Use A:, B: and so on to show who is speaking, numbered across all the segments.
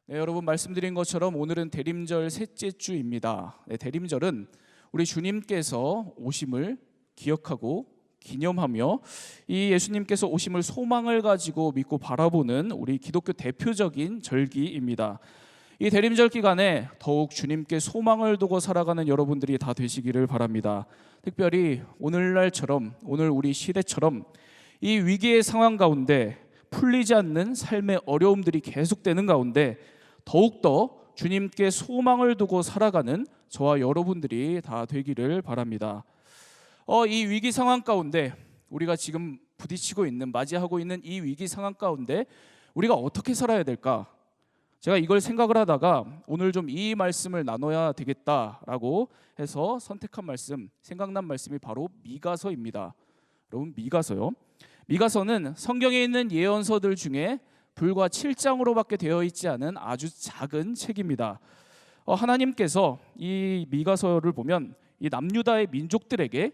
A: 네, 여러분 말씀드린 것처럼 오늘은 대림절 셋째 주입니다. 네, 대림절은 우리 주님께서 오심을 기억하고 기념하며 이 예수님께서 오심을 소망을 가지고 믿고 바라보는 우리 기독교 대표적인 절기입니다. 이 대림절 기간에 더욱 주님께 소망을 두고 살아가는 여러분들이 다 되시기를 바랍니다. 특별히 오늘날처럼, 오늘 우리 시대처럼 이 위기의 상황 가운데 풀리지 않는 삶의 어려움들이 계속되는 가운데 더욱더 주님께 소망을 두고 살아가는 저와 여러분들이 다 되기를 바랍니다. 이 위기 상황 가운데 우리가 지금 부딪히고 있는, 맞이하고 있는 이 위기 상황 가운데 우리가 어떻게 살아야 될까? 제가 이걸 생각을 하다가 오늘 좀 이 말씀을 나눠야 되겠다라고 해서 선택한 말씀, 생각난 말씀이 바로 미가서입니다. 여러분, 미가서요. 미가서는 성경에 있는 예언서들 중에 불과 7장으로밖에 되어 있지 않은 아주 작은 책입니다. 하나님께서 이 미가서를 보면 이 남유다의 민족들에게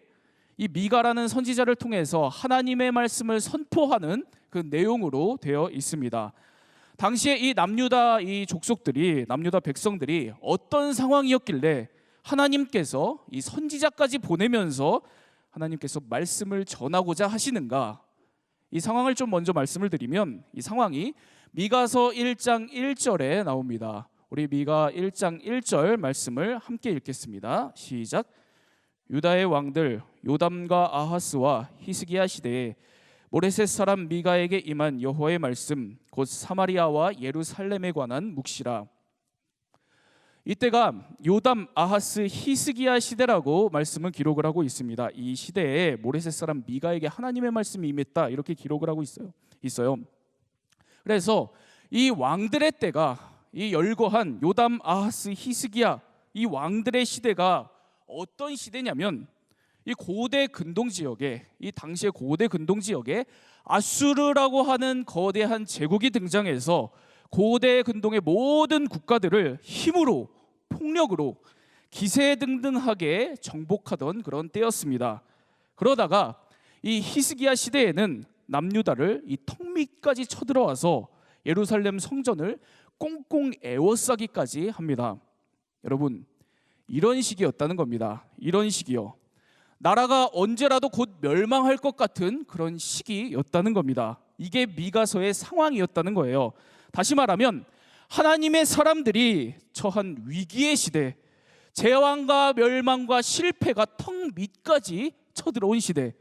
A: 이 미가라는 선지자를 통해서 하나님의 말씀을 선포하는 그 내용으로 되어 있습니다. 당시에 이 남유다 이 족속들이, 남유다 백성들이 어떤 상황이었길래 하나님께서 이 선지자까지 보내면서 하나님께서 말씀을 전하고자 하시는가? 이 상황을 좀 먼저 말씀을 드리면 이 상황이 미가서 1장 1절에 나옵니다. 우리 미가 1장 1절 말씀을 함께 읽겠습니다. 시작. 유다의 왕들 요담과 아하스와 히스기야 시대에 모레셋 사람 미가에게 임한 여호와의 말씀 곧 사마리아와 예루살렘에 관한 묵시라. 이때가 요담, 아하스, 히스기야 시대라고 말씀을 기록을 하고 있습니다. 이 시대에 모레셋 사람 미가에게 하나님의 말씀이 임했다 이렇게 기록을 하고 있어요. 그래서 이 왕들의 때가 이 열거한 요담, 아하스, 히스기야 이 왕들의 시대가 어떤 시대냐면 이 고대 근동 지역에, 이 당시의 고대 근동 지역에 아수르라고 하는 거대한 제국이 등장해서 고대 근동의 모든 국가들을 힘으로, 폭력으로 기세등등하게 정복하던 그런 때였습니다. 그러다가 이 히스기야 시대에는 남유다를 이 턱 밑까지 쳐들어와서 예루살렘 성전을 꽁꽁 에워싸기까지 합니다. 여러분, 이런 시기였다는 겁니다. 이런 시기요. 나라가 언제라도 곧 멸망할 것 같은 그런 시기였다는 겁니다. 이게 미가서의 상황이었다는 거예요. 다시 말하면 하나님의 사람들이 처한 위기의 시대, 재앙과 멸망과 실패가 턱 밑까지 쳐들어온 시대,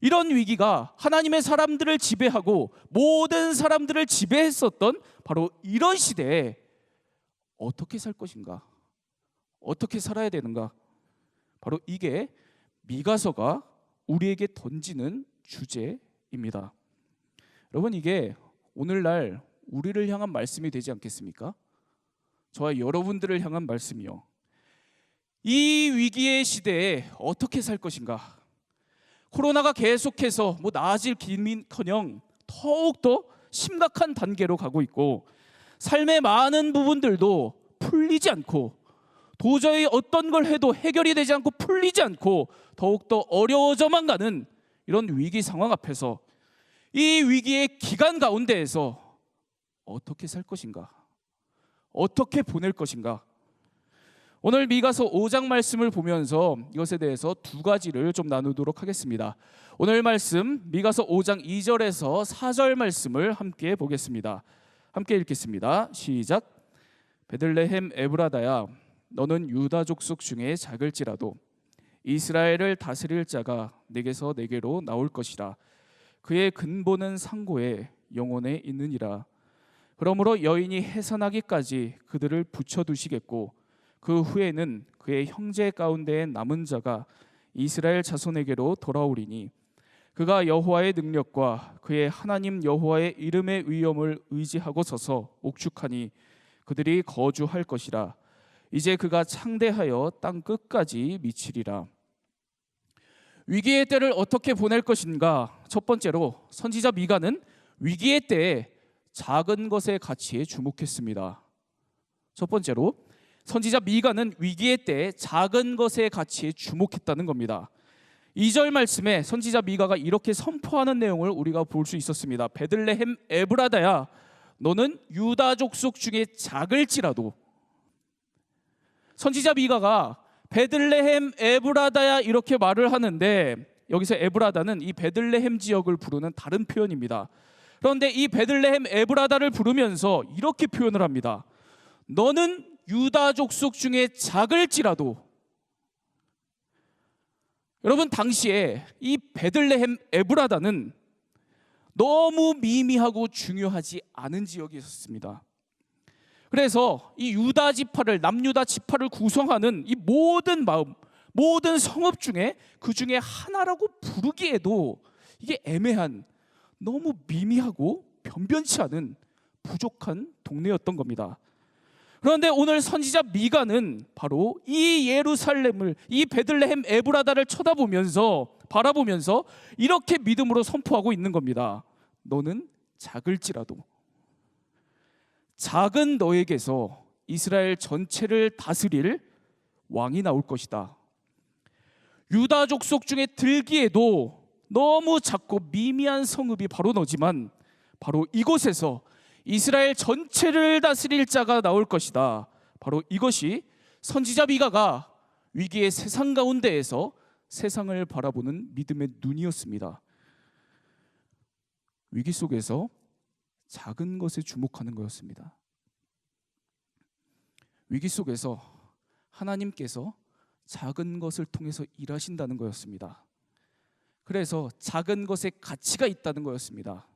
A: 이런 위기가 하나님의 사람들을 지배하고 모든 사람들을 지배했었던 바로 이런 시대에 어떻게 살 것인가? 어떻게 살아야 되는가? 바로 이게 미가서가 우리에게 던지는 주제입니다. 여러분, 이게 오늘날 우리를 향한 말씀이 되지 않겠습니까? 저와 여러분들을 향한 말씀이요. 이 위기의 시대에 어떻게 살 것인가? 코로나가 계속해서 나아질 기민커녕 더욱더 심각한 단계로 가고 있고 삶의 많은 부분들도 풀리지 않고 도저히 어떤 걸 해도 해결이 되지 않고 풀리지 않고 더욱더 어려워져만 가는 이런 위기 상황 앞에서 이 위기의 기간 가운데에서 어떻게 살 것인가? 어떻게 보낼 것인가? 오늘 미가서 5장 말씀을 보면서 이것에 대해서 두 가지를 좀 나누도록 하겠습니다. 오늘 말씀 미가서 5장 2절에서 4절 말씀을 함께 보겠습니다. 함께 읽겠습니다. 시작. 베들레헴 에브라다야, 너는 유다 족속 중에 작을지라도 이스라엘을 다스릴 자가 내게서 내게로 나올 것이라. 그의 근본은 상고에 영혼에 있느니라. 그러므로 여인이 해산하기까지 그들을 붙여두시겠고 그 후에는 그의 형제 가운데에 남은 자가 이스라엘 자손에게로 돌아오리니 그가 여호와의 능력과 그의 하나님 여호와의 이름의 위엄을 의지하고 서서 옥축하니 그들이 거주할 것이라. 이제 그가 창대하여 땅 끝까지 미치리라. 위기의 때를 어떻게 보낼 것인가? 첫 번째로 선지자 미가는 위기의 때에 작은 것의 가치에 주목했습니다. 첫 번째로 선지자 미가는 위기의 때에 작은 것의 가치에 주목했다는 겁니다. 2절 말씀에 선지자 미가가 이렇게 선포하는 내용을 우리가 볼 수 있었습니다. 베들레헴 에브라다야, 너는 유다 족속 중에 작을지라도. 선지자 미가가 베들레헴 에브라다야 이렇게 말을 하는데, 여기서 에브라다는 이 베들레헴 지역을 부르는 다른 표현입니다. 그런데 이 베들레헴 에브라다를 부르면서 이렇게 표현을 합니다. 너는 유다 족속 중에 작을지라도. 여러분, 당시에 이 베들레헴 에브라다는 너무 미미하고 중요하지 않은 지역이 있었습니다. 그래서 이 유다 지파를, 남유다 지파를 구성하는 이 모든 마음, 모든 성읍 중에 그 중에 하나라고 부르기에도 이게 애매한, 너무 미미하고 변변치 않은 부족한 동네였던 겁니다. 그런데 오늘 선지자 미가는 바로 이 예루살렘을, 이 베들레헴 에브라다를 바라보면서 이렇게 믿음으로 선포하고 있는 겁니다. 너는 작을지라도. 작은 너에게서 이스라엘 전체를 다스릴 왕이 나올 것이다. 유다 족속 중에 들기에도 너무 작고 미미한 성읍이 바로 너지만, 바로 이곳에서 이스라엘 전체를 다스릴 자가 나올 것이다. 바로 이것이 선지자 미가가 위기의 세상 가운데에서 세상을 바라보는 믿음의 눈이었습니다. 위기 속에서 작은 것에 주목하는 거였습니다. 위기 속에서 하나님께서 작은 것을 통해서 일하신다는 거였습니다. 그래서 작은 것에 가치가 있다는 거였습니다.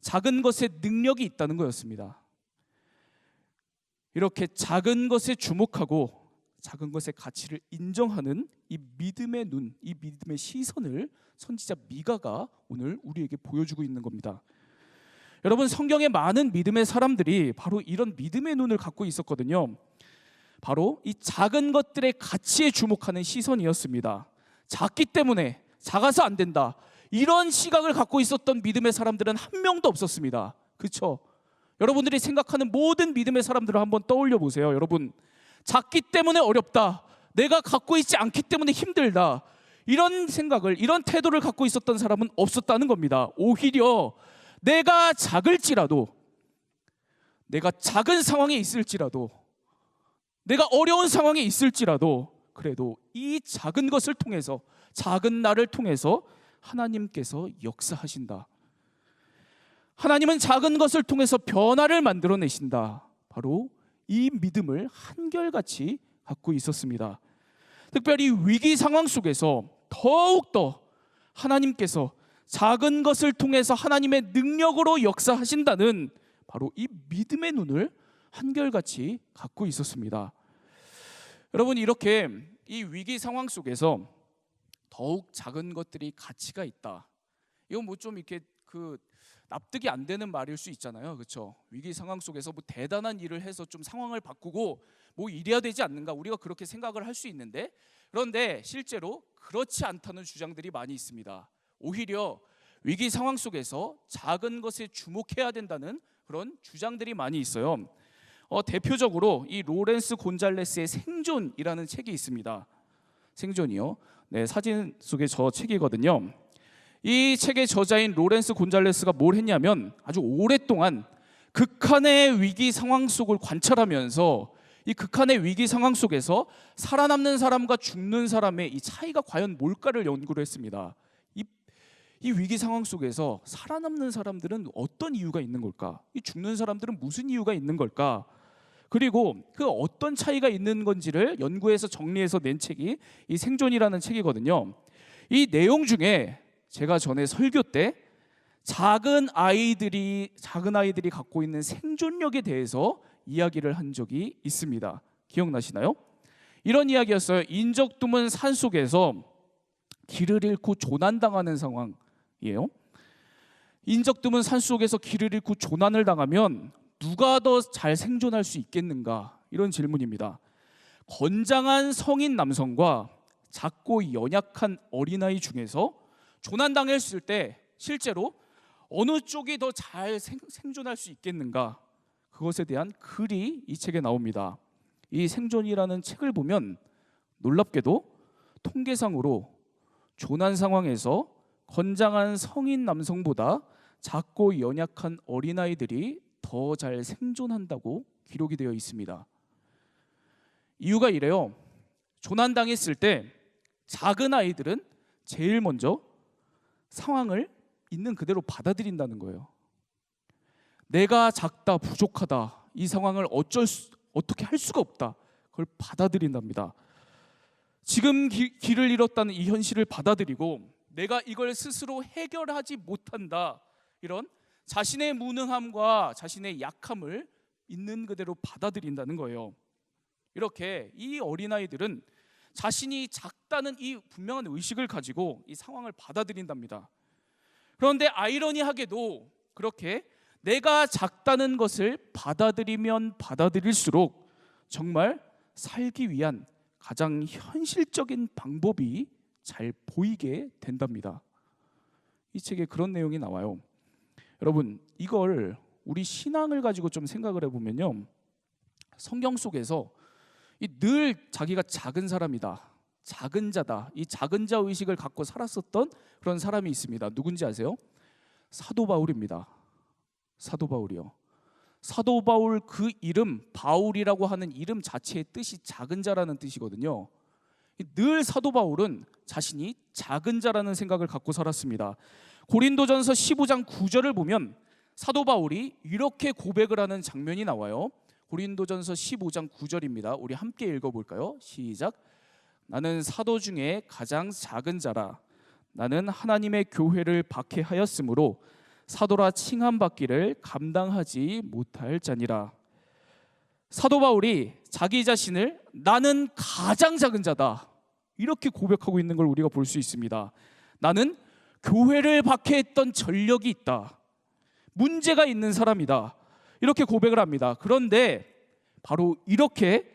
A: 작은 것에 능력이 있다는 거였습니다. 이렇게 작은 것에 주목하고 작은 것의 가치를 인정하는 이 믿음의 눈, 이 믿음의 시선을 선지자 미가가 오늘 우리에게 보여주고 있는 겁니다. 여러분, 성경에 많은 믿음의 사람들이 바로 이런 믿음의 눈을 갖고 있었거든요. 바로 이 작은 것들의 가치에 주목하는 시선이었습니다. 작기 때문에 작아서 안 된다, 이런 시각을 갖고 있었던 믿음의 사람들은 한 명도 없었습니다. 그렇죠? 여러분들이 생각하는 모든 믿음의 사람들을 한번 떠올려 보세요. 여러분, 작기 때문에 어렵다, 내가 갖고 있지 않기 때문에 힘들다, 이런 생각을, 이런 태도를 갖고 있었던 사람은 없었다는 겁니다. 오히려 내가 작을지라도, 내가 작은 상황에 있을지라도, 내가 어려운 상황에 있을지라도, 그래도 이 작은 것을 통해서, 작은 나를 통해서 하나님께서 역사하신다. 하나님은 작은 것을 통해서 변화를 만들어내신다. 바로 이 믿음을 한결같이 갖고 있었습니다. 특별히 위기 상황 속에서 더욱더 하나님께서 작은 것을 통해서 하나님의 능력으로 역사하신다는 바로 이 믿음의 눈을 한결같이 갖고 있었습니다. 여러분, 이렇게 이 위기 상황 속에서 더욱 작은 것들이 가치가 있다, 이건 뭐 좀 이렇게 납득이 안 되는 말일 수 있잖아요. 그렇죠? 위기 상황 속에서 뭐 대단한 일을 해서 좀 상황을 바꾸고 뭐 이래야 되지 않는가, 우리가 그렇게 생각을 할 수 있는데, 그런데 실제로 그렇지 않다는 주장들이 많이 있습니다. 오히려 위기 상황 속에서 작은 것에 주목해야 된다는 그런 주장들이 많이 있어요. 대표적으로 이 로렌스 곤잘레스의 생존이라는 책이 있습니다. 생존이요. 네, 사진 속에 저 책이거든요. 이 책의 저자인 로렌스 곤잘레스가 뭘 했냐면, 아주 오랫동안 극한의 위기 상황 속을 관찰하면서 이 극한의 위기 상황 속에서 살아남는 사람과 죽는 사람의 이 차이가 과연 뭘까를 연구를 했습니다. 이 위기 상황 속에서 살아남는 사람들은 어떤 이유가 있는 걸까? 이 죽는 사람들은 무슨 이유가 있는 걸까? 그리고 그 어떤 차이가 있는 건지를 연구해서 정리해서 낸 책이 이 생존이라는 책이거든요. 이 내용 중에 제가 전에 설교 때 작은 아이들이 갖고 있는 생존력에 대해서 이야기를 한 적이 있습니다. 기억나시나요? 이런 이야기였어요. 인적 드문 산 속에서 길을 잃고 조난당하는 상황이에요. 인적 드문 산 속에서 길을 잃고 조난을 당하면 누가 더 잘 생존할 수 있겠는가, 이런 질문입니다. 건장한 성인 남성과 작고 연약한 어린아이 중에서 조난당했을 때 실제로 어느 쪽이 더 잘 생존할 수 있겠는가, 그것에 대한 글이 이 책에 나옵니다. 이 생존이라는 책을 보면 놀랍게도 통계상으로 조난 상황에서 건장한 성인 남성보다 작고 연약한 어린아이들이 더 잘 생존한다고 기록이 되어 있습니다. 이유가 이래요. 조난당했을 때 작은 아이들은 제일 먼저 상황을 있는 그대로 받아들인다는 거예요. 내가 작다, 부족하다, 이 상황을 어떻게 할 수가 없다, 그걸 받아들인답니다. 지금 길을 잃었다는 이 현실을 받아들이고 내가 이걸 스스로 해결하지 못한다, 이런 자신의 무능함과 자신의 약함을 있는 그대로 받아들인다는 거예요. 이렇게 이 어린아이들은 자신이 작다는 이 분명한 의식을 가지고 이 상황을 받아들인답니다. 그런데 아이러니하게도 그렇게 내가 작다는 것을 받아들이면 받아들일수록 정말 살기 위한 가장 현실적인 방법이 잘 보이게 된답니다. 이 책에 그런 내용이 나와요. 여러분, 이걸 우리 신앙을 가지고 좀 생각을 해보면요, 성경 속에서 늘 자기가 작은 사람이다, 작은 자다, 이 작은 자 의식을 갖고 살았었던 그런 사람이 있습니다. 누군지 아세요? 사도 바울입니다. 사도 바울이요. 사도 바울, 그 이름 바울이라고 하는 이름 자체의 뜻이 작은 자라는 뜻이거든요. 늘 사도 바울은 자신이 작은 자라는 생각을 갖고 살았습니다. 고린도전서 15장 9절을 보면 사도 바울이 이렇게 고백을 하는 장면이 나와요. 고린도전서 15장 9절입니다. 우리 함께 읽어볼까요? 시작. 나는 사도 중에 가장 작은 자라. 나는 하나님의 교회를 박해하였으므로 사도라 칭함받기를 감당하지 못할 자니라. 사도 바울이 자기 자신을 나는 가장 작은 자다, 이렇게 고백하고 있는 걸 우리가 볼 수 있습니다. 나는 교회를 박해했던 전력이 있다, 문제가 있는 사람이다, 이렇게 고백을 합니다. 그런데 바로 이렇게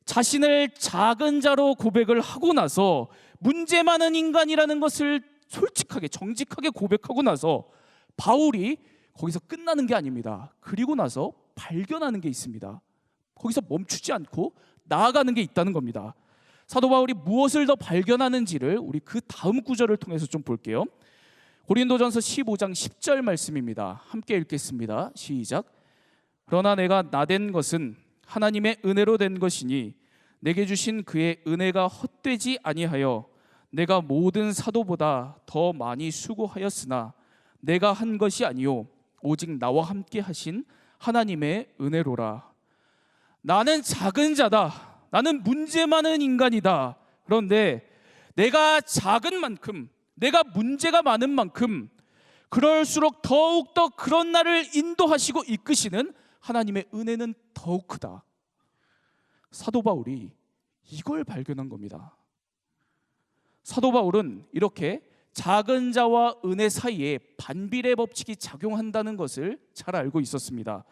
A: 자신을 작은 자로 고백을 하고 나서 문제 많은 인간이라는 것을 솔직하게 정직하게 고백하고 나서 바울이 거기서 끝나는 게 아닙니다. 그리고 나서 발견하는 게 있습니다. 거기서 멈추지 않고 나아가는 게 있다는 겁니다. 사도 바울이 무엇을 더 발견하는지를 우리 그 다음 구절을 통해서 좀 볼게요. 고린도전서 15장 10절 말씀입니다. 함께 읽겠습니다. 시작. 그러나 내가 나된 것은 하나님의 은혜로 된 것이니 내게 주신 그의 은혜가 헛되지 아니하여 내가 모든 사도보다 더 많이 수고하였으나 내가 한 것이 아니요 오직 나와 함께 하신 하나님의 은혜로라. 나는 작은 자다, 나는 문제 많은 인간이다. 그런데 내가 작은 만큼, 내가 문제가 많은 만큼 그럴수록 더욱더 그런 나를 인도하시고 이끄시는 하나님의 은혜는 더욱 크다. 사도 바울이 이걸 발견한 겁니다. 사도 바울은 이렇게 작은 자와 은혜 사이에 반비례 법칙이 작용한다는 것을 잘 알고 있었습니다.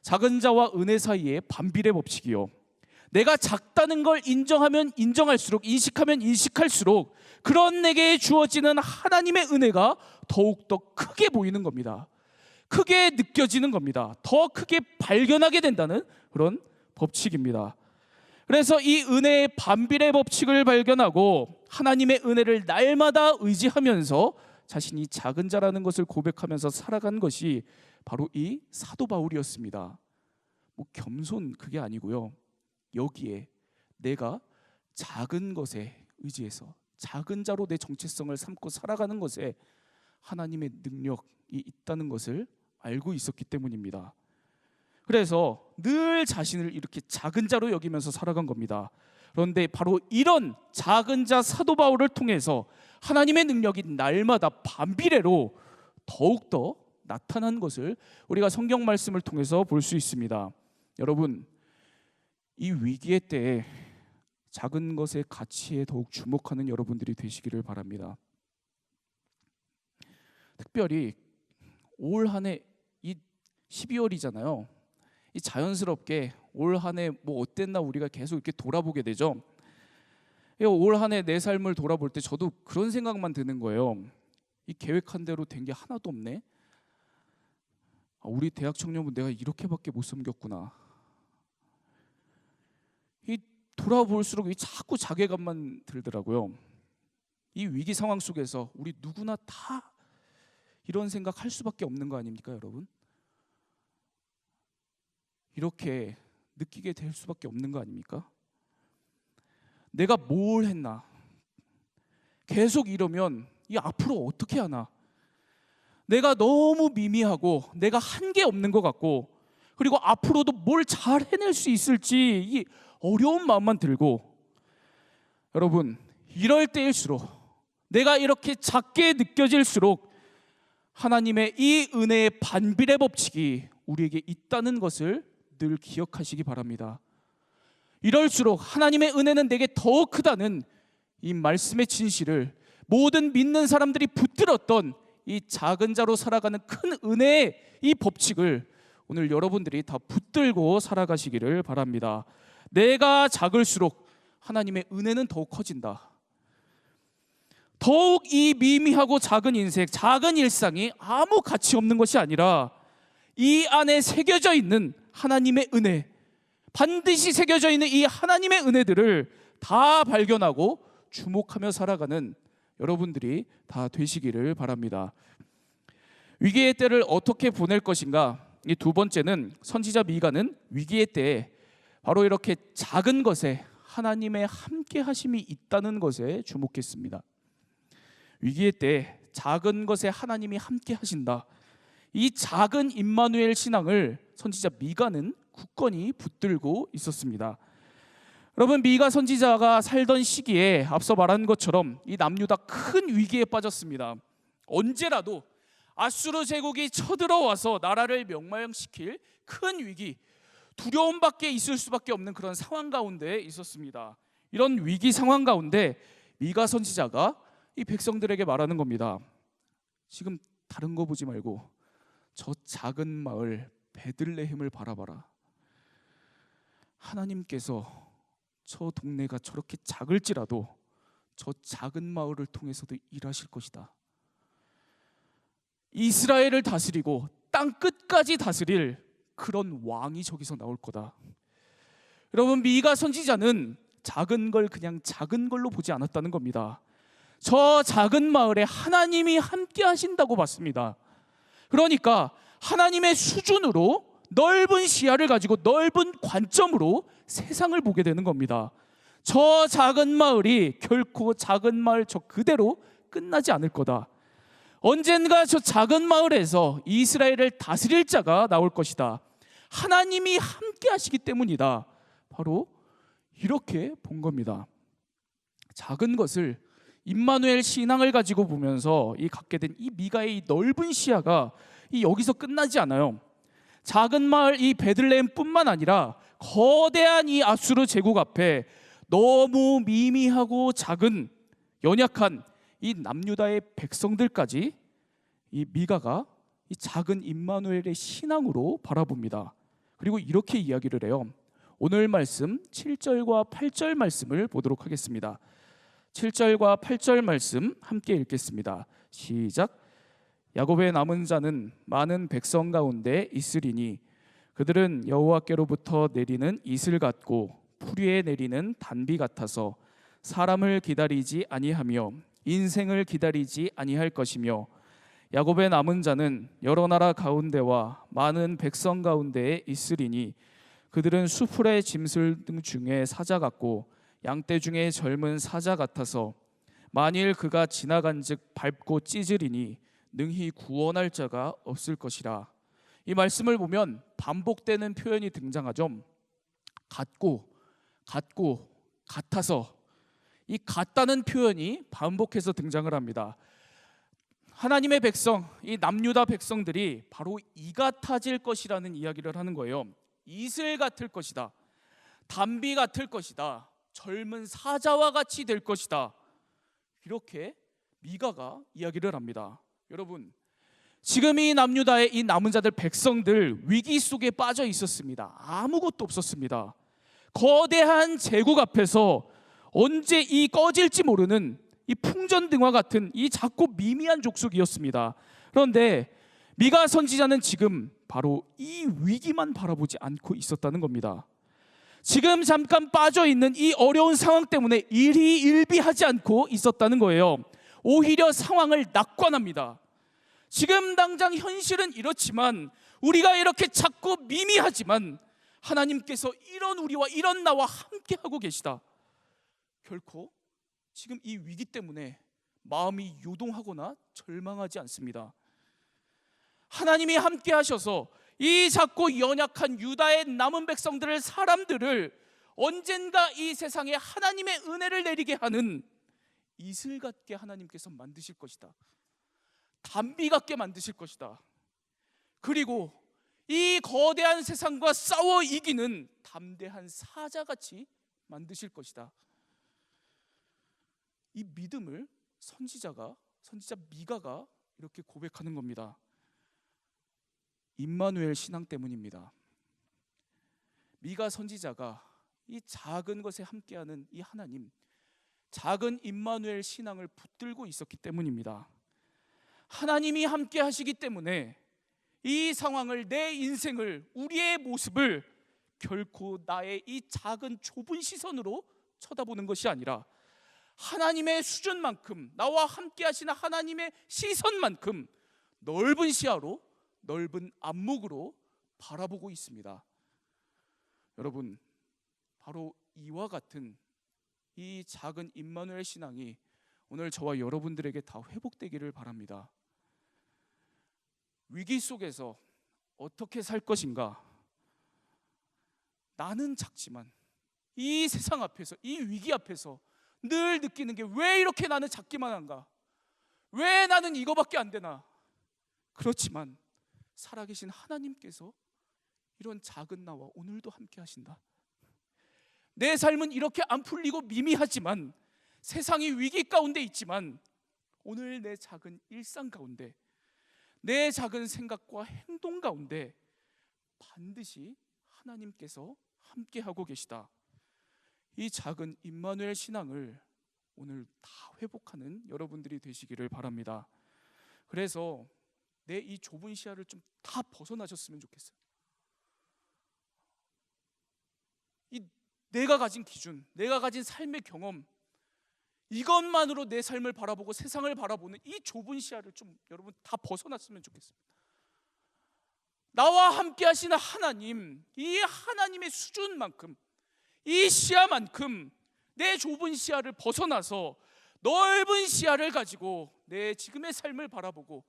A: 작은 자와 은혜 사이에 반비례 법칙이요, 내가 작다는 걸 인정하면 인정할수록, 인식하면 인식할수록 그런 내게 주어지는 하나님의 은혜가 더욱더 크게 보이는 겁니다. 크게 느껴지는 겁니다. 더 크게 발견하게 된다는 그런 법칙입니다. 그래서 이 은혜의 반비례 법칙을 발견하고 하나님의 은혜를 날마다 의지하면서 자신이 작은 자라는 것을 고백하면서 살아간 것이 바로 이 사도 바울이었습니다. 뭐 겸손 그게 아니고요, 여기에 내가 작은 것에 의지해서 작은 자로 내 정체성을 삼고 살아가는 것에 하나님의 능력이 있다는 것을 알고 있었기 때문입니다. 그래서 늘 자신을 이렇게 작은 자로 여기면서 살아간 겁니다. 그런데 바로 이런 작은 자 사도 바울을 통해서 하나님의 능력이 날마다 반비례로 더욱더 나타난 것을 우리가 성경 말씀을 통해서 볼 수 있습니다. 여러분, 이 위기의 때에 작은 것의 가치에 더욱 주목하는 여러분들이 되시기를 바랍니다. 특별히 올 한 해 이 12월이잖아요. 이 자연스럽게 올 한 해 뭐 어땠나 우리가 계속 이렇게 돌아보게 되죠. 올 한 해 내 삶을 돌아볼 때 저도 그런 생각만 드는 거예요. 이 계획한 대로 된 게 하나도 없네. 우리 대학 청년분 내가 이렇게밖에 못 섬겼구나. 이 돌아볼수록 이 자꾸 자괴감만 들더라고요. 이 위기 상황 속에서 우리 누구나 다 이런 생각 할 수밖에 없는 거 아닙니까, 여러분? 이렇게 느끼게 될 수밖에 없는 거 아닙니까? 내가 뭘 했나? 계속 이러면 이 앞으로 어떻게 하나? 내가 너무 미미하고 내가 한 게 없는 것 같고, 그리고 앞으로도 뭘 잘 해낼 수 있을지 이 어려운 마음만 들고, 여러분, 이럴 때일수록, 내가 이렇게 작게 느껴질수록 하나님의 이 은혜의 반비례 법칙이 우리에게 있다는 것을 늘 기억하시기 바랍니다. 이럴수록 하나님의 은혜는 내게 더 크다는 이 말씀의 진실을 모든 믿는 사람들이 붙들었던 이 작은 자로 살아가는 큰 은혜의 이 법칙을 오늘 여러분들이 다 붙들고 살아가시기를 바랍니다. 내가 작을수록 하나님의 은혜는 더욱 커진다. 더욱 이 미미하고 작은 인생, 작은 일상이 아무 가치 없는 것이 아니라 이 안에 새겨져 있는 하나님의 은혜, 반드시 새겨져 있는 이 하나님의 은혜들을 다 발견하고 주목하며 살아가는 여러분들이 다 되시기를 바랍니다. 위기의 때를 어떻게 보낼 것인가? 이 두 번째는 선지자 미가는 위기의 때에 바로 이렇게 작은 것에 하나님의 함께 하심이 있다는 것에 주목했습니다. 위기의 때 작은 것에 하나님이 함께 하신다. 이 작은 임마누엘 신앙을 선지자 미가는 굳건히 붙들고 있었습니다. 여러분, 미가 선지자가 살던 시기에 앞서 말한 것처럼 이 남유다 큰 위기에 빠졌습니다. 언제라도 아수르 제국이 쳐들어와서 나라를 멸망시킬 큰 위기, 두려움밖에 있을 수밖에 없는 그런 상황 가운데 있었습니다. 이런 위기 상황 가운데 미가 선지자가 이 백성들에게 말하는 겁니다. 지금 다른 거 보지 말고 저 작은 마을 베들레헴을 바라봐라. 하나님께서 저 동네가 저렇게 작을지라도 저 작은 마을을 통해서도 일하실 것이다. 이스라엘을 다스리고 땅 끝까지 다스릴 그런 왕이 저기서 나올 거다. 여러분, 미가 선지자는 작은 걸 그냥 작은 걸로 보지 않았다는 겁니다. 저 작은 마을에 하나님이 함께 하신다고 봤습니다. 그러니까 하나님의 수준으로 넓은 시야를 가지고 넓은 관점으로 세상을 보게 되는 겁니다. 저 작은 마을이 결코 작은 마을 저 그대로 끝나지 않을 거다. 언젠가 저 작은 마을에서 이스라엘을 다스릴 자가 나올 것이다. 하나님이 함께 하시기 때문이다. 바로 이렇게 본 겁니다. 작은 것을 임마누엘 신앙을 가지고 보면서 이 갖게 된 이 미가의 이 넓은 시야가 이 여기서 끝나지 않아요. 작은 마을 이 베들레헴뿐만 아니라 거대한 이 아수르 제국 앞에 너무 미미하고 작은 연약한 이 남유다의 백성들까지 이 미가가 이 작은 임마누엘의 신앙으로 바라봅니다. 그리고 이렇게 이야기를 해요. 오늘 말씀 7절과 8절 말씀을 보도록 하겠습니다. 7절과 8절 말씀 함께 읽겠습니다. 시작. 야곱의 남은 자는 많은 백성 가운데 있으리니 그들은 여호와께로부터 내리는 이슬 같고 풀 위에 내리는 단비 같아서 사람을 기다리지 아니하며 인생을 기다리지 아니할 것이며 야곱의 남은 자는 여러 나라 가운데와 많은 백성 가운데에 있으리니 그들은 수풀의 짐승 등 중에 사자 같고 양떼 중에 젊은 사자 같아서 만일 그가 지나간즉 밟고 찢으리니 능히 구원할 자가 없을 것이라. 이 말씀을 보면 반복되는 표현이 등장하죠. 같고 같아서, 이 같다는 표현이 반복해서 등장을 합니다. 하나님의 백성, 이 남유다 백성들이 바로 이 같아질 것이라는 이야기를 하는 거예요. 이슬 같을 것이다, 단비 같을 것이다, 젊은 사자와 같이 될 것이다. 이렇게 미가가 이야기를 합니다. 여러분, 지금 이 남유다의 이 남은 자들 백성들 위기 속에 빠져 있었습니다. 아무것도 없었습니다. 거대한 제국 앞에서 언제 이 꺼질지 모르는 이 풍전등화 같은 이 작고 미미한 족속이었습니다. 그런데 미가 선지자는 지금 바로 이 위기만 바라보지 않고 있었다는 겁니다. 지금 잠깐 빠져 있는 이 어려운 상황 때문에 일희일비하지 않고 있었다는 거예요. 오히려 상황을 낙관합니다. 지금 당장 현실은 이렇지만, 우리가 이렇게 작고 미미하지만 하나님께서 이런 우리와 이런 나와 함께하고 계시다. 결코 지금 이 위기 때문에 마음이 요동하거나 절망하지 않습니다. 하나님이 함께 하셔서 이 작고 연약한 유다의 남은 백성들을, 사람들을 언젠가 이 세상에 하나님의 은혜를 내리게 하는 이슬 같게 하나님께서 만드실 것이다. 담비 같게 만드실 것이다. 그리고 이 거대한 세상과 싸워 이기는 담대한 사자같이 만드실 것이다. 이 믿음을 선지자 미가가 이렇게 고백하는 겁니다. 임마누엘 신앙 때문입니다. 미가 선지자가 이 작은 것에 함께하는 이 하나님, 작은 임마누엘 신앙을 붙들고 있었기 때문입니다. 하나님이 함께 하시기 때문에 이 상황을, 내 인생을, 우리의 모습을 결코 나의 이 작은 좁은 시선으로 쳐다보는 것이 아니라 하나님의 수준만큼, 나와 함께 하시는 하나님의 시선만큼 넓은 시야로, 넓은 안목으로 바라보고 있습니다. 여러분, 바로 이와 같은 이 작은 임마누엘 신앙이 오늘 저와 여러분들에게 다 회복되기를 바랍니다. 위기 속에서 어떻게 살 것인가? 나는 작지만 이 세상 앞에서, 이 위기 앞에서 늘 느끼는 게, 왜 이렇게 나는 작기만 한가? 왜 나는 이거밖에 안 되나? 그렇지만 살아계신 하나님께서 이런 작은 나와 오늘도 함께 하신다. 내 삶은 이렇게 안 풀리고 미미하지만, 세상이 위기 가운데 있지만, 오늘 내 작은 일상 가운데, 내 작은 생각과 행동 가운데 반드시 하나님께서 함께하고 계시다. 이 작은 임마누엘 신앙을 오늘 다 회복하는 여러분들이 되시기를 바랍니다. 그래서 내 이 좁은 시야를 좀 다 벗어나셨으면 좋겠어요. 이 내가 가진 기준, 내가 가진 삶의 경험, 이것만으로 내 삶을 바라보고 세상을 바라보는 이 좁은 시야를 좀 여러분 다 벗어났으면 좋겠습니다. 나와 함께 하시는 하나님, 이 하나님의 수준만큼, 이 시야만큼 내 좁은 시야를 벗어나서 넓은 시야를 가지고 내 지금의 삶을 바라보고,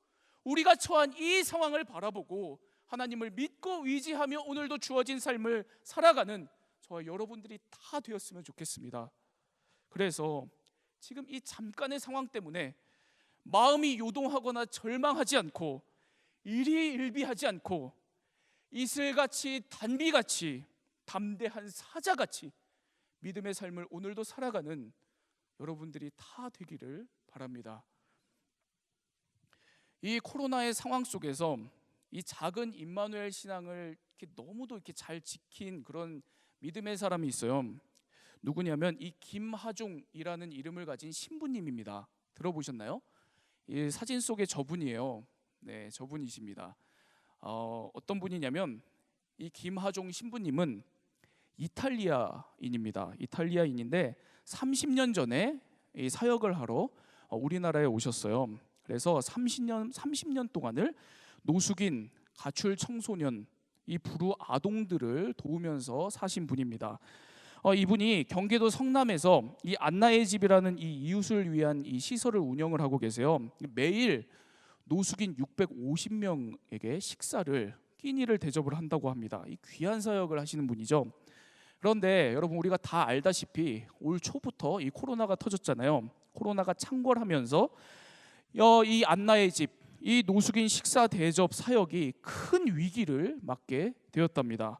A: 우리가 처한 이 상황을 바라보고 하나님을 믿고 의지하며 오늘도 주어진 삶을 살아가는 저와 여러분들이 다 되었으면 좋겠습니다. 그래서 지금 이 잠깐의 상황 때문에 마음이 요동하거나 절망하지 않고, 일희일비하지 않고, 이슬같이 단비같이 담대한 사자같이 믿음의 삶을 오늘도 살아가는 여러분들이 다 되기를 바랍니다. 이 코로나의 상황 속에서 이 작은 임마누엘 신앙을 너무도 이렇게 잘 지킨 그런 믿음의 사람이 있어요. 누구냐면 이 김하종이라는 이름을 가진 신부님입니다. 들어보셨나요? 이 사진 속에 저분이에요. 네, 저분이십니다. 어떤 분이냐면 이 김하종 신부님은 이탈리아인입니다. 이탈리아인인데 30년 전에 이 사역을 하러 우리나라에 오셨어요. 그래서 30년 동안을 노숙인, 가출 청소년, 이 불우 아동들을 도우면서 사신 분입니다. 이분이 경기도 성남에서 이 안나의 집이라는 이 이웃을 위한 이 시설을 운영을 하고 계세요. 매일 노숙인 650명에게 식사를, 끼니를 대접을 한다고 합니다. 이 귀한 사역을 하시는 분이죠. 그런데 여러분, 우리가 다 알다시피 올 초부터 이 코로나가 터졌잖아요. 코로나가 창궐하면서 이 안나의 집, 이 노숙인 식사 대접 사역이 큰 위기를 맞게 되었답니다.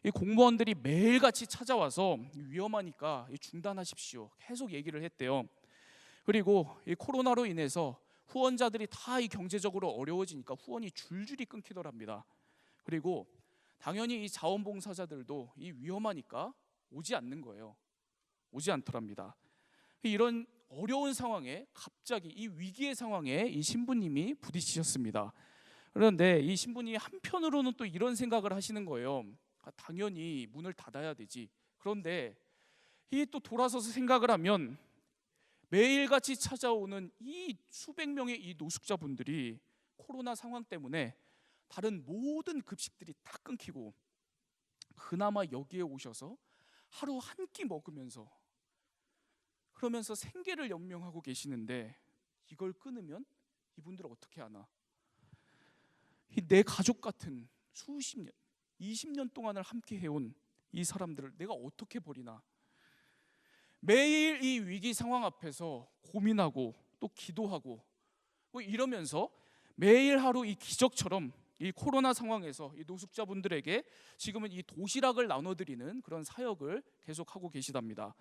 A: 이 공무원들이 매일같이 찾아와서 위험하니까 중단하십시오, 계속 얘기를 했대요. 그리고 이 코로나로 인해서 후원자들이 다 이 경제적으로 어려워지니까 후원이 줄줄이 끊기더랍니다. 그리고 당연히 이 자원봉사자들도 이 위험하니까 오지 않는 거예요. 오지 않더랍니다. 이런 어려운 상황에, 갑자기 이 위기의 상황에 이 신부님이 부딪히셨습니다. 그런데 이 신부님이 한편으로는 또 이런 생각을 하시는 거예요. 당연히 문을 닫아야 되지. 그런데 이 또 돌아서서 생각을 하면 매일같이 찾아오는 이 수백 명의 이 노숙자분들이 코로나 상황 때문에 다른 모든 급식들이 다 끊기고, 그나마 여기에 오셔서 하루 한 끼 먹으면서 그러면서 생계를 연명하고 계시는데 이걸 끊으면 이분들 어떻게 하나? 내 가족 같은 수십 년, 20년 동안을 함께 해온 이 사람들을 내가 어떻게 버리나? 매일 이 위기 상황 앞에서 고민하고 또 기도하고 뭐 이러면서 매일 하루 이 기적처럼 이 코로나 상황에서 이 노숙자분들에게 지금은 이 도시락을 나눠드리는 그런 사역을 계속하고 계시답니다.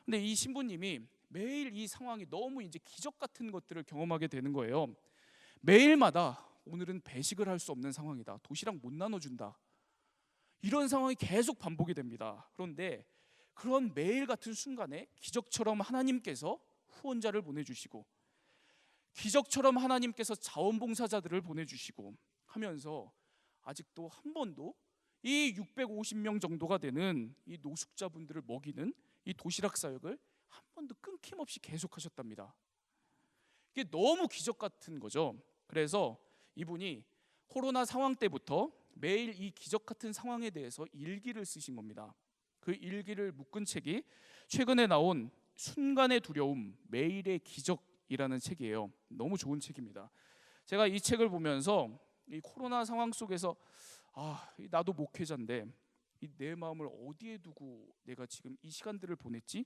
A: 근데 이 신부님이 매일 이 상황이 너무 이제 기적 같은 것들을 경험하게 되는 거예요. 매일마다 오늘은 배식을 할 수 없는 상황이다. 도시락 못 나눠준다. 이런 상황이 계속 반복이 됩니다. 그런데 그런 매일 같은 순간에 기적처럼 하나님께서 후원자를 보내주시고 기적처럼 하나님께서 자원봉사자들을 보내주시고 하면서 아직도 한 번도 이 650명 정도가 되는 이 노숙자분들을 먹이는 이 도시락 사역을 한 번도 끊김없이 계속하셨답니다. 이게 너무 기적 같은 거죠. 그래서 이분이 코로나 상황 때부터 매일 이 기적 같은 상황에 대해서 일기를 쓰신 겁니다. 그 일기를 묶은 책이 최근에 나온 순간의 두려움, 매일의 기적이라는 책이에요. 너무 좋은 책입니다. 제가 이 책을 보면서 이 코로나 상황 속에서 나도 목회자인데 내 마음을 어디에 두고 내가 지금 이 시간들을 보냈지?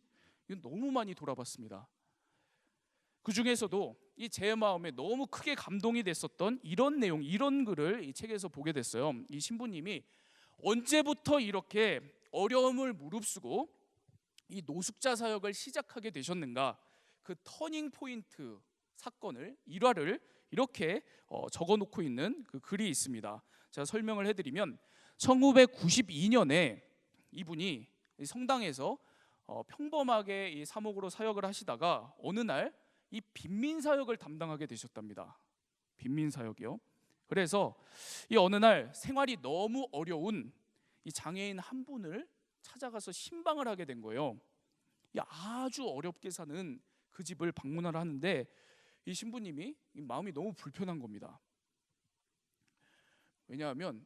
A: 이건 너무 많이 돌아봤습니다. 그 중에서도 이 제 마음에 너무 크게 감동이 됐었던 이런 내용, 이런 글을 이 책에서 보게 됐어요. 이 신부님이 언제부터 이렇게 어려움을 무릅쓰고 이 노숙자 사역을 시작하게 되셨는가? 그 터닝 포인트 사건을 일화를 이렇게 적어놓고 있는 그 글이 있습니다. 제가 설명을 해드리면 1992년에 이분이 성당에서 평범하게 이 사목으로 사역을 하시다가 어느 날 이 빈민 사역을 담당하게 되셨답니다. 빈민 사역이요. 그래서 이 어느 날 생활이 너무 어려운 이 장애인 한 분을 찾아가서 신방을 하게 된 거예요. 이 아주 어렵게 사는 그 집을 방문하러 하는데 이 신부님이 마음이 너무 불편한 겁니다. 왜냐하면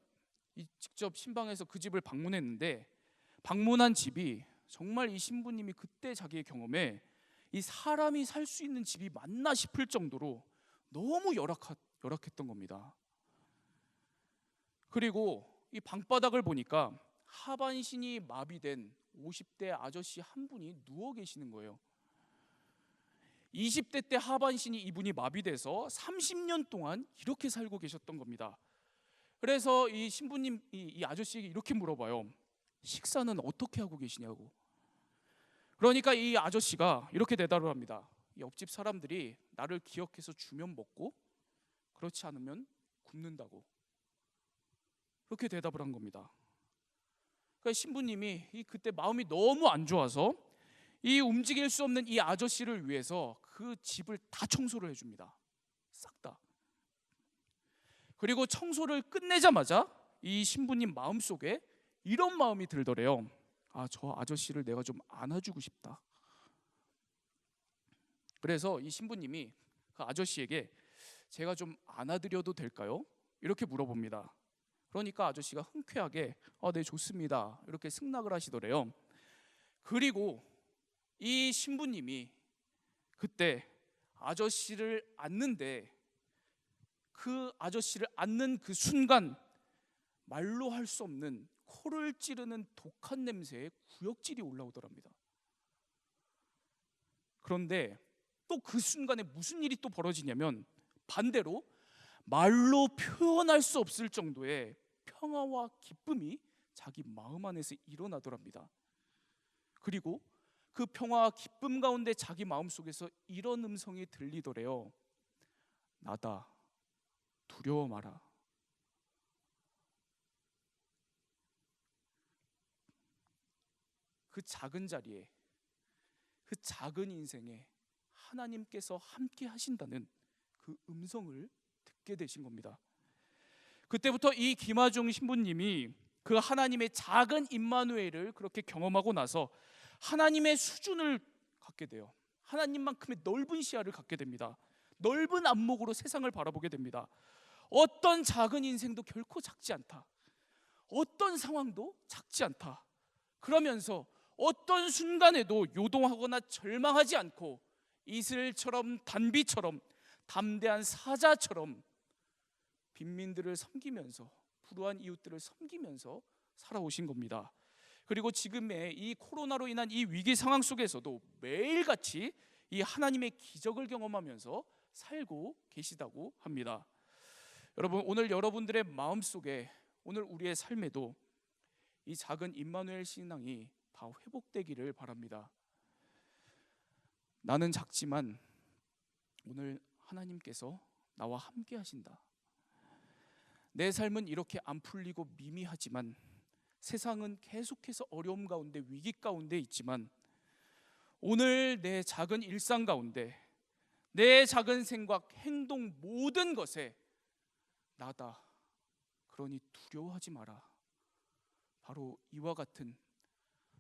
A: 이 직접 신방에서 그 집을 방문했는데 방문한 집이 정말 이 신부님이 그때 자기의 경험에 이 사람이 살 수 있는 집이 맞나 싶을 정도로 너무 열악했던 겁니다. 그리고 이 방바닥을 보니까 하반신이 마비된 50대 아저씨 한 분이 누워 계시는 거예요. 20대 때 하반신이 이분이 마비돼서 30년 동안 이렇게 살고 계셨던 겁니다. 그래서 이 신부님, 이 아저씨에게 이렇게 물어봐요. 식사는 어떻게 하고 계시냐고. 그러니까 이 아저씨가 이렇게 대답을 합니다. 옆집 사람들이 나를 기억해서 주면 먹고 그렇지 않으면 굶는다고. 그렇게 대답을 한 겁니다. 그러니까 신부님이 그때 마음이 너무 안 좋아서 이 움직일 수 없는 이 아저씨를 위해서 그 집을 다 청소를 해줍니다. 싹 다. 그리고 청소를 끝내자마자 이 신부님 마음속에 이런 마음이 들더래요. 저 아저씨를 내가 좀 안아주고 싶다. 그래서 이 신부님이 그 아저씨에게 제가 좀 안아드려도 될까요? 이렇게 물어봅니다. 그러니까 아저씨가 흔쾌하게 네, 좋습니다. 이렇게 승낙을 하시더래요. 그리고 이 신부님이 그때 아저씨를 안는데 그 아저씨를 안는 그 순간 말로 할 수 없는 코를 찌르는 독한 냄새에 구역질이 올라오더랍니다. 그런데 또 그 순간에 무슨 일이 또 벌어지냐면 반대로 말로 표현할 수 없을 정도의 평화와 기쁨이 자기 마음 안에서 일어나더랍니다. 그리고 그 평화와 기쁨 가운데 자기 마음속에서 이런 음성이 들리더래요. 나다, 두려워 마라. 그 작은 자리에, 그 작은 인생에 하나님께서 함께 하신다는 그 음성을 듣게 되신 겁니다. 그때부터 이 김하중 신부님이 그 하나님의 작은 임마누엘을 그렇게 경험하고 나서 하나님의 수준을 갖게 돼요. 하나님만큼의 넓은 시야를 갖게 됩니다. 넓은 안목으로 세상을 바라보게 됩니다. 어떤 작은 인생도 결코 작지 않다. 어떤 상황도 작지 않다. 그러면서 어떤 순간에도 요동하거나 절망하지 않고 이슬처럼 단비처럼 담대한 사자처럼 빈민들을 섬기면서 불우한 이웃들을 섬기면서 살아오신 겁니다. 그리고 지금의 이 코로나로 인한 이 위기 상황 속에서도 매일같이 이 하나님의 기적을 경험하면서 살고 계시다고 합니다. 여러분, 오늘 여러분들의 마음속에, 오늘 우리의 삶에도 이 작은 임마누엘 신앙이 다 회복되기를 바랍니다. 나는 작지만 오늘 하나님께서 나와 함께 하신다. 내 삶은 이렇게 안 풀리고 미미하지만, 세상은 계속해서 어려움 가운데, 위기 가운데 있지만, 오늘 내 작은 일상 가운데, 내 작은 생각, 행동 모든 것에 나다. 그러니 두려워하지 마라. 바로 이와 같은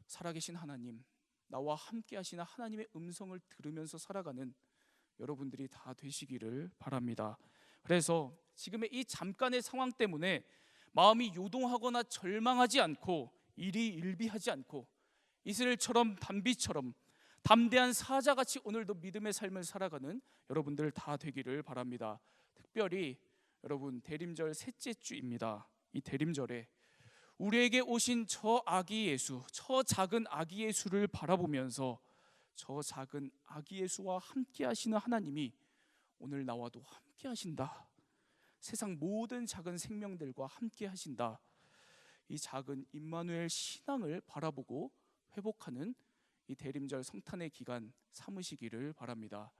A: 살아계신 하나님, 나와 함께 하시는 하나님의 음성을 들으면서 살아가는 여러분들이 다 되시기를 바랍니다. 그래서 지금의 이 잠깐의 상황 때문에 마음이 요동하거나 절망하지 않고 일희일비하지 않고 이슬처럼 단비처럼 담대한 사자같이 오늘도 믿음의 삶을 살아가는 여러분들 다 되기를 바랍니다. 특별히 여러분, 대림절 셋째 주입니다. 이 대림절에 우리에게 오신 저 아기 예수, 저 작은 아기 예수를 바라보면서 저 작은 아기 예수와 함께 하시는 하나님이 오늘 나와도 함께 하신다. 세상 모든 작은 생명들과 함께 하신다. 이 작은 임마누엘 신앙을 바라보고 회복하는 이 대림절 성탄의 기간 삼으시기를 바랍니다.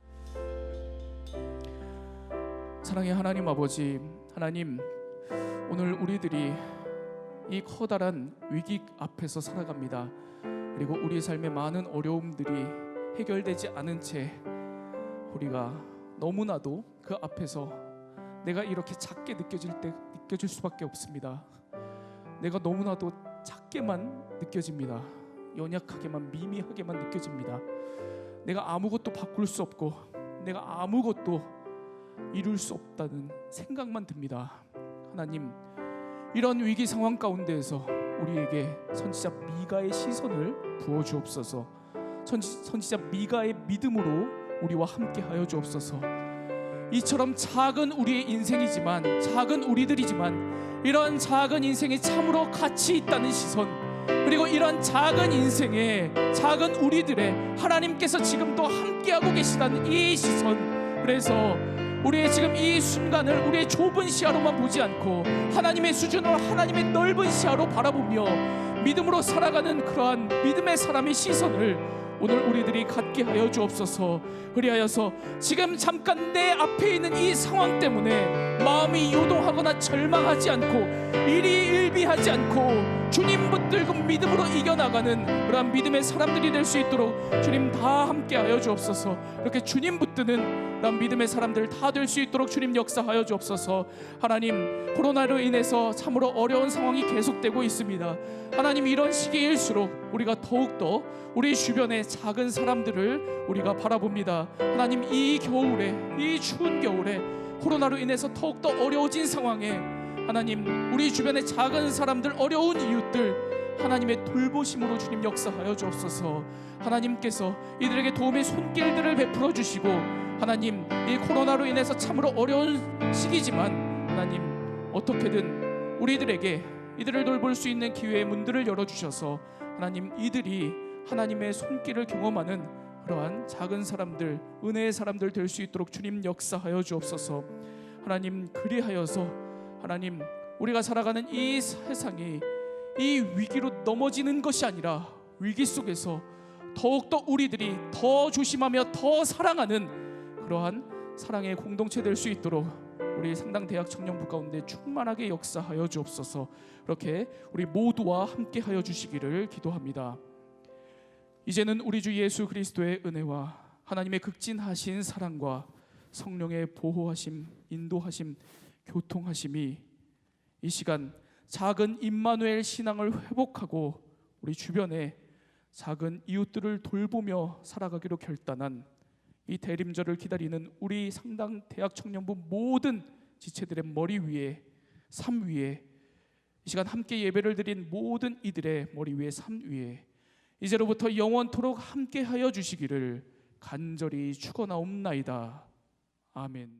A: 사랑의 하나님 아버지, 하나님, 오늘 우리들이 이 커다란 위기 앞에서 살아갑니다. 그리고 우리 삶의 많은 어려움들이 해결되지 않은 채 우리가 너무나도 그 앞에서 내가 이렇게 작게 느껴질 수밖에 없습니다. 내가 너무나도 작게만 느껴집니다. 연약하게만, 미미하게만 느껴집니다. 내가 아무것도 바꿀 수 없고 내가 아무것도 이룰 수 없다는 생각만 듭니다. 하나님, 이런 위기 상황 가운데에서 우리에게 선지자 미가의 시선을 부어 주옵소서. 선지자 미가의 믿음으로 우리와 함께 하여 주옵소서. 이처럼 작은 우리의 인생이지만, 작은 우리들이지만, 이런 작은 인생에 참으로 가치 있다는 시선, 그리고 이런 작은 인생에 작은 우리들의 하나님께서 지금도 함께하고 계시다는 이 시선, 그래서 우리의 지금 이 순간을 우리의 좁은 시야로만 보지 않고 하나님의 수준으로, 하나님의 넓은 시야로 바라보며 믿음으로 살아가는 그러한 믿음의 사람의 시선을 오늘 우리들이 갖게 하여 주옵소서. 그리하여서 지금 잠깐 내 앞에 있는 이 상황 때문에 마음이 요동하거나 절망하지 않고 일희일비하지 않고 주님 붙들고 믿음으로 이겨나가는 그러한 믿음의 사람들이 될 수 있도록 주님 다 함께 하여 주옵소서. 이렇게 주님 붙드는 그런 믿음의 사람들 다 될 수 있도록 주님 역사하여 주옵소서. 하나님, 코로나로 인해서 참으로 어려운 상황이 계속되고 있습니다. 하나님, 이런 시기일수록 우리가 더욱더 우리 주변의 작은 사람들을 우리가 바라봅니다. 하나님, 이 겨울에, 이 추운 겨울에 코로나로 인해서 더욱더 어려워진 상황에 하나님, 우리 주변의 작은 사람들, 어려운 이웃들 하나님의 돌보심으로 주님 역사하여 주옵소서. 하나님께서 이들에게 도움의 손길들을 베풀어 주시고, 하나님, 이 코로나로 인해서 참으로 어려운 시기지만 하나님, 어떻게든 우리들에게 이들을 돌볼 수 있는 기회의 문들을 열어주셔서 하나님, 이들이 하나님의 손길을 경험하는 그러한 작은 사람들, 은혜의 사람들 될 수 있도록 주님 역사하여 주옵소서. 하나님, 그리하여서 하나님, 우리가 살아가는 이 세상이 이 위기로 넘어지는 것이 아니라 위기 속에서 더욱더 우리들이 더 조심하며 더 사랑하는 그러한 사랑의 공동체 될 수 있도록 우리 상당대학 청년부 가운데 충만하게 역사하여 주옵소서. 그렇게 우리 모두와 함께 하여 주시기를 기도합니다. 이제는 우리 주 예수 그리스도의 은혜와 하나님의 극진하신 사랑과 성령의 보호하심, 인도하심, 교통하심이 이 시간 작은 임마누엘 신앙을 회복하고 우리 주변에 작은 이웃들을 돌보며 살아가기로 결단한 이 대림절을 기다리는 우리 상당 대학 청년부 모든 지체들의 머리 위에, 삶 위에 이 시간 함께 예배를 드린 모든 이들의 머리 위에 삶 위에 이제로부터 영원토록 함께하여 주시기를 간절히 축원하옵나이다. 아멘.